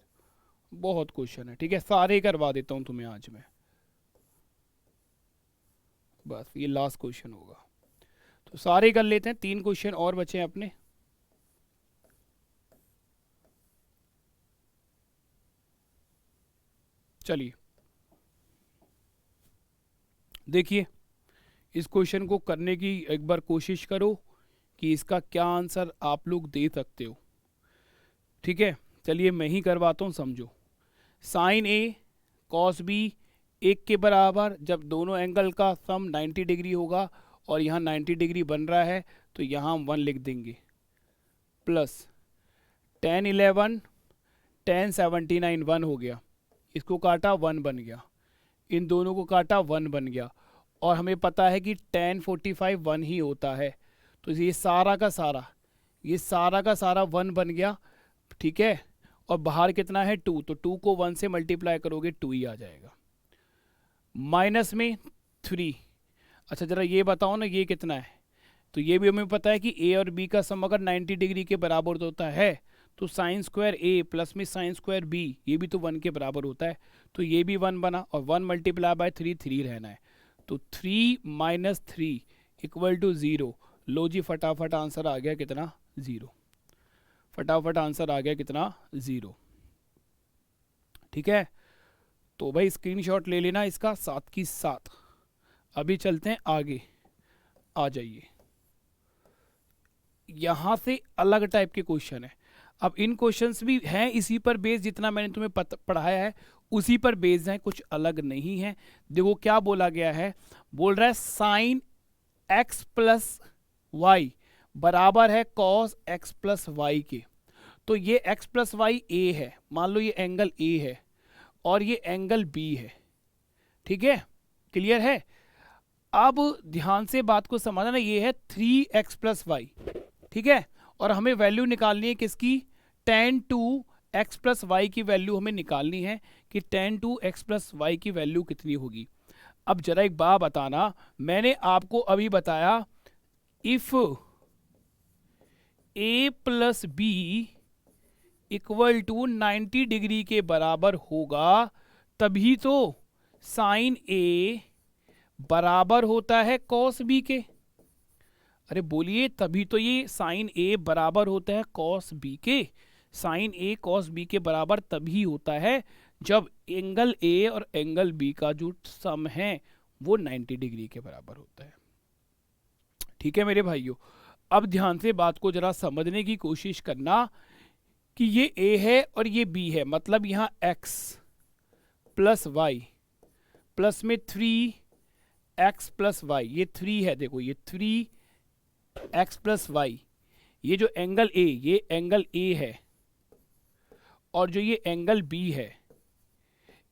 बहुत क्वेश्चन है। ठीक है, सारे करवा देता हूं तुम्हें आज मैं, बस ये लास्ट क्वेश्चन होगा, तो सारे कर लेते हैं। 3 क्वेश्चन और बचे हैं अपने। चलिए देखिए, इस क्वेश्चन को करने की एक बार कोशिश करो कि इसका क्या आंसर आप लोग दे सकते हो। ठीक है, चलिए मैं ही करवाता हूँ, समझो। साइन ए कॉस बी 1 के बराबर, जब दोनों एंगल का सम 90 डिग्री होगा और यहाँ 90 डिग्री बन रहा है, तो यहाँ हम 1 लिख देंगे, प्लस tan 11 tan 79 1 हो गया, इसको काटा 1 बन गया, इन दोनों को काटा 1 बन गया, और हमें पता है कि tan 45 1 ही होता है, तो ये सारा का सारा 1 बन गया। ठीक है, और बाहर कितना है 2, तो 2 को 1 से मल्टीप्लाई करोगे 2 ही आ जाएगा, माइनस में 3। अच्छा जरा ये बताओ ना ये कितना है, तो ये भी हमें पता है कि ए और बी का सम अगर 90 डिग्री के बराबर होता है, तो साइन स्क्वायर ए प्लस में साइन स्क्वायर बी ये भी तो 1 के बराबर होता है, तो ये भी 1 बना, और 1 मल्टीप्लाई बाय 3 3 रहना है, तो 3 माइनस 3 इक्वल टू 0। लो जी फटाफट आंसर आ गया कितना 0, फटाफट आंसर आ गया कितना 0। ठीक है, तो भाई स्क्रीनशॉट ले लेना इसका साथ की साथ। अभी चलते हैं आगे, आ जाइए। यहाँ से अलग टाइप के क्वेश्चन है। अब इन क्वेश्चंस भी हैं इसी पर बेस, जितना मैंने तुम्हें पढ़ाया है उसी पर बेस्ड हैं, कुछ अलग नहीं है। देखो क्या बोला गया है, बोल रहा है साइन x प्लस वाई बराबर है कॉस x प्लस वाई के। तो ये x प्लस वाई ए है, मान लो ये एंगल ए है और ये एंगल बी है। ठीक है, क्लियर है। अब ध्यान से बात को समझना, ये है 3x प्लस वाई। ठीक है, और हमें वैल्यू निकालनी है किसकी, tan 2x प्लस वाई की वैल्यू हमें निकालनी है कि tan 2x प्लस वाई की वैल्यू कितनी होगी। अब जरा एक बात बताना, मैंने आपको अभी बताया if a plus B equal to 90 degree के बराबर होगा, तभी तो साइन ए बराबर होता है कॉस बी के। अरे बोलिए, तभी तो ये साइन ए बराबर होता है कॉस बी के। साइन ए कॉस बी के बराबर तभी होता है जब एंगल ए और एंगल बी का जो सम है वो 90 डिग्री के बराबर होता है। ठीक है मेरे भाइयों, अब ध्यान से बात को जरा समझने की कोशिश करना कि ये ए है और ये बी है, मतलब यहाँ x प्लस वाई प्लस में 3x प्लस वाई, ये 3 है, देखो ये 3x प्लस वाई, ये जो एंगल ए, ये एंगल ए है और जो ये एंगल बी है,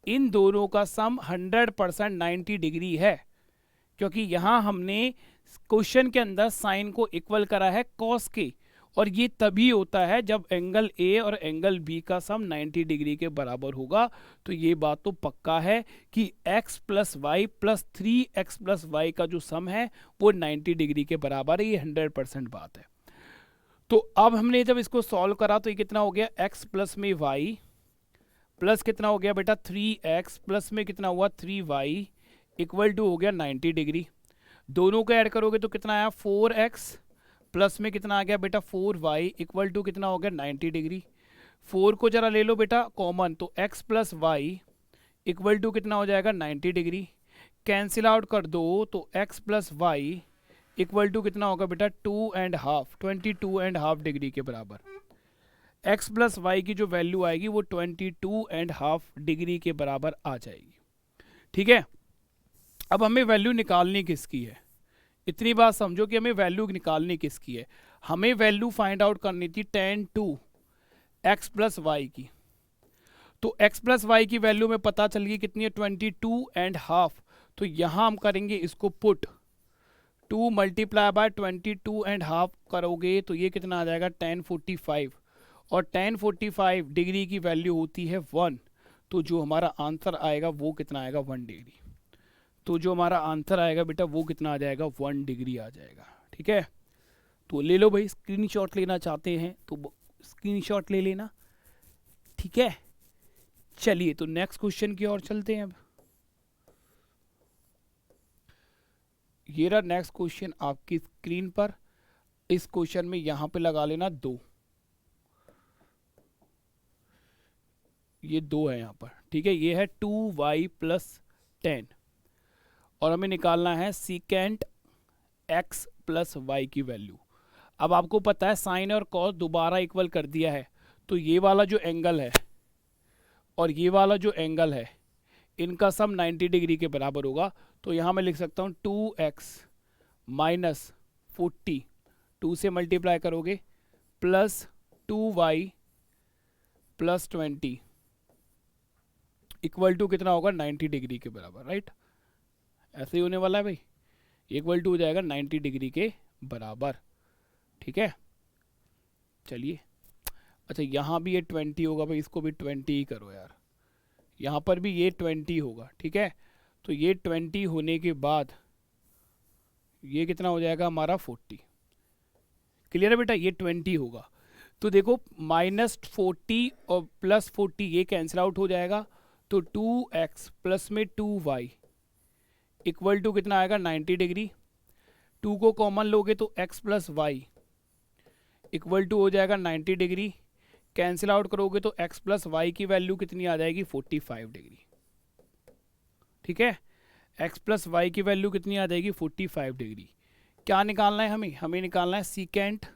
इन दोनों का सम 100% 90 डिग्री है, क्योंकि यहाँ हमने क्वेश्चन के अंदर साइन को इक्वल करा है कॉस के, और ये तभी होता है जब एंगल ए और एंगल बी का सम 90 डिग्री के बराबर होगा। तो ये बात तो पक्का है कि x plus Y plus 3x plus Y का जो सम है वो 90 डिग्री के बराबर है। ये 100% बात है। तो अब हमने जब इसको सॉल्व करा तो ये कितना हो गया, x प्लस में y प्लस कितना हो गया बेटा 3x प्लस में कितना हुआ 3y इक्वल टू हो गया 90 डिग्री। दोनों को ऐड करोगे तो कितना आया 4x प्लस में कितना आ गया बेटा 4y इक्वल टू कितना हो गया 90 डिग्री। 4 को जरा ले लो बेटा कॉमन, तो x plus Y equal to कितना हो जाएगा 90 डिग्री। कैंसिल आउट कर दो तो x plus Y equal to कितना होगा बेटा 22.5 डिग्री के बराबर। x प्लस वाई की जो वैल्यू आएगी वो 22.5 डिग्री के बराबर आ जाएगी। ठीक है, अब हमें वैल्यू निकालनी किसकी है, इतनी बात समझो कि हमें वैल्यू निकालनी किसकी है। हमें वैल्यू फाइंड आउट करनी थी tan 2 x प्लस वाई की। तो x प्लस वाई की वैल्यू में पता चल गई कितनी है 22.5। तो यहाँ हम करेंगे इसको पुट, 2 मल्टीप्लाई बाय 22.5 करोगे तो ये कितना आ जाएगा tan 45, और tan 45 डिग्री की वैल्यू होती है 1। तो जो हमारा आंसर आएगा वो कितना आएगा 1 डिग्री। तो जो हमारा आंसर आएगा बेटा वो कितना आ जाएगा 1 डिग्री आ जाएगा। ठीक है, तो ले लो भाई, स्क्रीनशॉट लेना चाहते हैं तो स्क्रीनशॉट ले लेना। ठीक है, चलिए तो नेक्स्ट क्वेश्चन की ओर चलते हैं। अब ये रहा नेक्स्ट क्वेश्चन आपकी स्क्रीन पर। इस क्वेश्चन में यहां पे लगा लेना 2, ये 2 है यहाँ पर। ठीक है, ये है 2y प्लस 10 और हमें निकालना है सीकेंट x प्लस वाई की वैल्यू। अब आपको पता है साइन और कॉस दोबारा इक्वल कर दिया है, तो ये वाला जो एंगल है और ये वाला जो एंगल है इनका सम 90 डिग्री के बराबर होगा। तो यहाँ मैं लिख सकता हूँ 2x माइनस 40, 2 से मल्टीप्लाई करोगे plus 2y plus 20 equal to कितना होगा 90 डिग्री के बराबर। राइट, ऐसे ही होने वाला है भाई, इक्वल टू हो जाएगा 90 डिग्री के बराबर। ठीक है, चलिए अच्छा यहाँ भी ये 20 होगा भाई, इसको भी 20 ही करो यार, यहाँ पर भी ये 20 होगा। ठीक है, तो ये 20 होने के बाद ये कितना हो जाएगा हमारा 40। क्लियर है बेटा, ये 20 होगा। तो देखो -40 और +40 ये कैंसिल आउट हो जाएगा, तो 2x प्लस में 2y इक्वल टू कितना आएगा 90 डिग्री। 2 को कॉमन लोगे तो x plus Y equal to हो जाएगा 90 डिग्री। कैंसिल आउट करोगे तो x प्लस वाई की वैल्यू कितनी आ जाएगी 45 डिग्री। ठीक है, x प्लस वाई की वैल्यू कितनी आ जाएगी 45 डिग्री। क्या निकालना है हमें, हमें निकालना है सीकेंट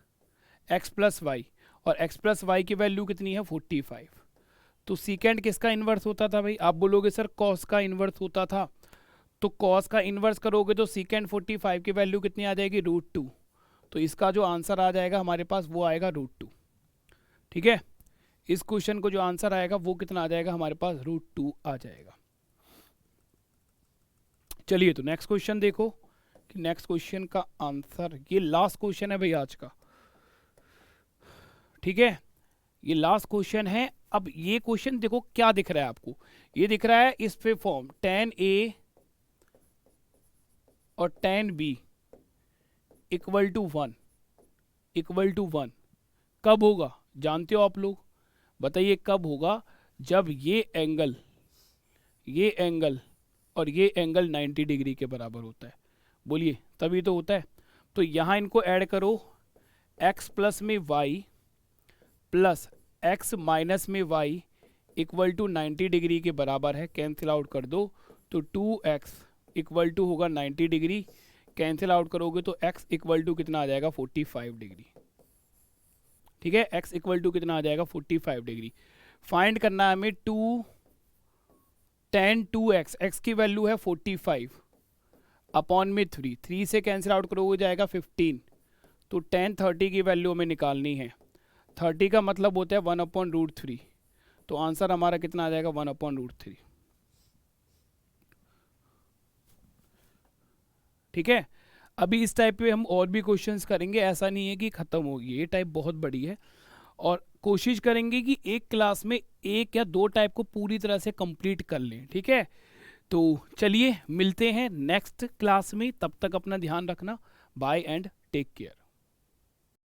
x प्लस वाई, और x प्लस वाई की वैल्यू कितनी है 45। तो सीकेंट किसका इन्वर्स होता था भाई, आप बोलोगे सर कॉस का इन्वर्स होता था। तो कॉस का इन्वर्स करोगे तो सीकेंट 45 की वैल्यू कितनी आ जाएगी √2। तो इसका जो आंसर आ जाएगा हमारे पास वो आएगा √2। ठीक है, इस क्वेश्चन को जो आंसर आएगा वो कितना आ जाएगा हमारे पास √2 आ जाएगा। चलिए तो नेक्स्ट क्वेश्चन देखो कि नेक्स्ट क्वेश्चन का आंसर, ये लास्ट क्वेश्चन है भाई आज का। ठीक है, ये लास्ट क्वेश्चन है। अब ये क्वेश्चन देखो क्या दिख रहा है आपको, ये दिख रहा है इस पे फॉर्म tan A और tan B इक्वल टू 1 कब होगा जानते हो आप लोग, बताइए कब होगा, जब ये एंगल और ये एंगल 90 डिग्री के बराबर होता है। बोलिए तभी तो होता है। तो यहाँ इनको ऐड करो, x प्लस में y प्लस x माइनस में y इक्वल टू 90 डिग्री के बराबर है। कैंसिल आउट कर दो तो 2x इक्वल टू होगा 90 डिग्री। कैंसिल आउट करोगे तो x इक्वल टू कितना आ जाएगा 45 डिग्री। ठीक है, x इक्वल टू कितना आ जाएगा 45 डिग्री। फाइंड करना है हमें tan 2x, x की वैल्यू है 45 अपॉन में 3 से कैंसिल आउट करोगे हो जाएगा 15। तो tan 30 की वैल्यू हमें निकालनी है। 30 का मतलब होता है 1/√3, तो आंसर हमारा कितना आ जाएगा, 1/√3। ठीक है, अभी इस टाइप पे हम और भी क्वेश्चंस करेंगे, ऐसा नहीं है कि ख़त्म होगी, ये टाइप बहुत बड़ी है और कोशिश करेंगे कि एक क्लास में एक या दो टाइप को पूरी तरह से कंप्लीट कर लें। ठीक है, तो चलिए मिलते हैं नेक्स्ट क्लास में, तब तक अपना ध्यान रखना, बाय एंड टेक केयर।